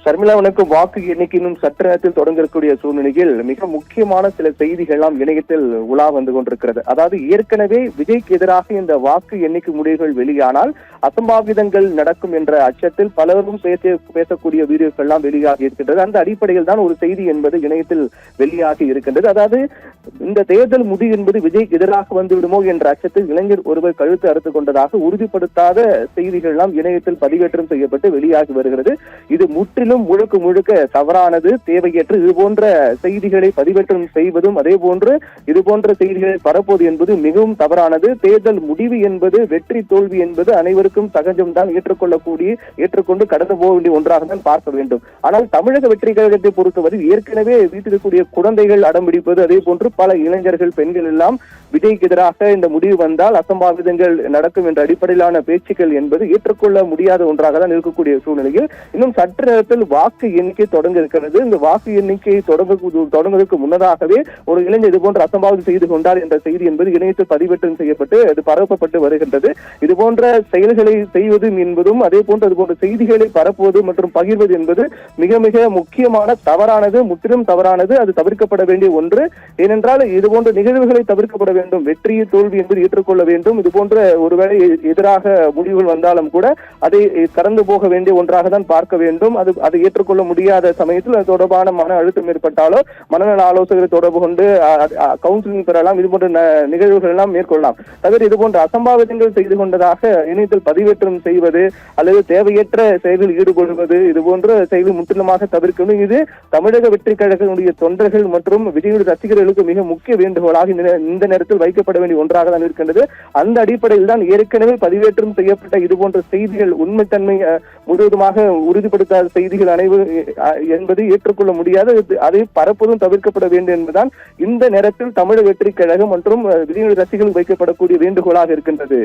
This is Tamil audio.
ஷர்மிளா, வணக்கம். வாக்கு எண்ணிக்கை இன்னும் சற்று நேரத்தில் தொடங்க இருக்கக்கூடிய சூழ்நிலையில் மிக முக்கியமான சில செய்திகள் எல்லாம் இணையத்தில் உலா வந்து கொண்டிருக்கிறது. அதாவது ஏற்கனவே விஜய்க்கு எதிராக இந்த வாக்கு எண்ணிக்கை முடிவுகள் வெளியானால் அசம்பாவிதங்கள் நடக்கும் என்ற அச்சத்தில் பலரும் பேசக்கூடிய வீடியோக்கள் எல்லாம் வெளியாகி இருக்கின்றது. அந்த அடிப்படையில் தான் ஒரு செய்தி என்பது இணையத்தில் வெளியாகி இருக்கின்றது. அதாவது இந்த தேர்தல் முடிவு என்பது விஜய்க்கு எதிராக வந்துவிடுமோ என்ற அச்சத்தில் இளைஞர் ஒருவர் கழுத்து அறுத்துக் கொண்டதாக உறுதிப்படுத்தாத செய்திகள் எல்லாம் இணையத்தில் பதிவேற்றம் செய்யப்பட்டு வெளியாகி வருகிறது. இது முற்றிலும் முழுக்க முழுக்க தவறானது, தேவையற்று இது போன்ற செய்திகளை பதிவேற்றம் செய்வதும் அதே போன்று இது போன்ற செய்திகளை பரப்புவது என்பது மிகவும் தவறானது. தேர்தல் முடிவு என்பது வெற்றி தோல்வி என்பது அனைவருக்கும் சகஜம்தான், ஏற்றுக்கொண்டு கடந்து போக வேண்டிய ஒன்றாக தான் பார்க்க வேண்டும். ஆனால் தமிழக வெற்றி கழகத்தை பொறுத்தவரை ஏற்கனவே வீட்டிற்கக்கூடிய குழந்தைகள் அடம்பிடிப்பது, அதே போன்று பல இளைஞர்கள் பெண்கள் எல்லாம் விஜய்க்கு எதிராக இந்த முடிவு வந்தால் அசம்பாவிதங்கள் நடக்கும் என்ற அடிப்படையிலான பேச்சுக்கள் என்பது ஏற்றுக்கொள்ள முடியாத ஒன்றாக தான் இருக்கக்கூடிய சூழ்நிலையில் இன்னும் சற்று நேரத்தில் வாக்கு எண்ணிக்கை தொடங்க இருக்கிறது. இந்த வாக்கு எண்ணிக்கை தொடங்குவதற்கு முன்னதாகவே ஒரு இளைஞர் இது போன்ற அசம்பாவிதம் செய்து கொண்டார் என்ற செய்தி என்பது இணையத்தில் பதிவேற்றம் செய்யப்பட்டு அது பரப்பப்பட்டு வருகின்றது. இது போன்ற செயல்களை செய்வது என்பதும் அதே போன்று அது போன்ற செய்திகளை பரப்புவது மற்றும் பகிர்வது என்பது மிக மிக முக்கியமான தவறானது, முற்றிலும் தவறானது. அது தவிர்க்கப்பட வேண்டிய ஒன்று. ஏனென்றால் இது போன்ற நிகழ்வுகளை தவிர்க்கப்பட வேண்டும். வெற்றி தோல்வி என்பது ஏற்றுக்கொள்ள வேண்டும். இது போன்ற ஒருவேளை எதிராக முடிவுகள் வந்தாலும் கூட அதை கடந்து போக வேண்டிய ஒன்றாக தான் பார்க்க வேண்டும். அதை ஏற்றுக்கொள்ள முடியாத சமயத்தில் அது தொடர்பான மன அழுத்தம் ஏற்பட்டாலோ மனநல ஆலோசகரை தொடர்பு கொண்டு கவுன்சிலிங் பெறலாம். இது போன்ற நிகழ்வுகள் எல்லாம் மேற்கொள்ளலாம். தவிர இது போன்ற அசம்பாவிதங்கள் செய்து கொண்டதாக இணையத்தில் பதிவேற்றம் செய்வது அல்லது தேவையற்ற செயலில் ஈடுபடுவது, இது போன்ற செயல் முற்றிலுமாக தவிர்க்கணும். இது தமிழக வெற்றி கழகத்தினுடைய தொண்டர்கள் மற்றும் விஜய் ரசிகர்களுக்கு மிக முக்கிய வேண்டுகோளாக இந்த நேரத்தில் வைக்கப்பட வேண்டிய ஒன்றாக தான் இருக்கின்றது. அந்த அடிப்படையில் தான் ஏற்கனவே பதிவேற்றம் செய்யப்பட்ட இது போன்ற செய்திகள் உண்மைத்தன்மை முழுவதுமாக உறுதிப்படுத்தாத செய்திகள் என்பது ஏற்றுக்கொள்ள முடியாது. அதை பரப்பதும் தவிர்க்கப்பட வேண்டும் என்பதுதான் இந்த நேரத்தில் தமிழக வெற்றி கழகம் மற்றும் விஜய் ரசிகர்கள் வைக்கப்படக்கூடிய வேண்டுகோளாக இருக்கின்றது.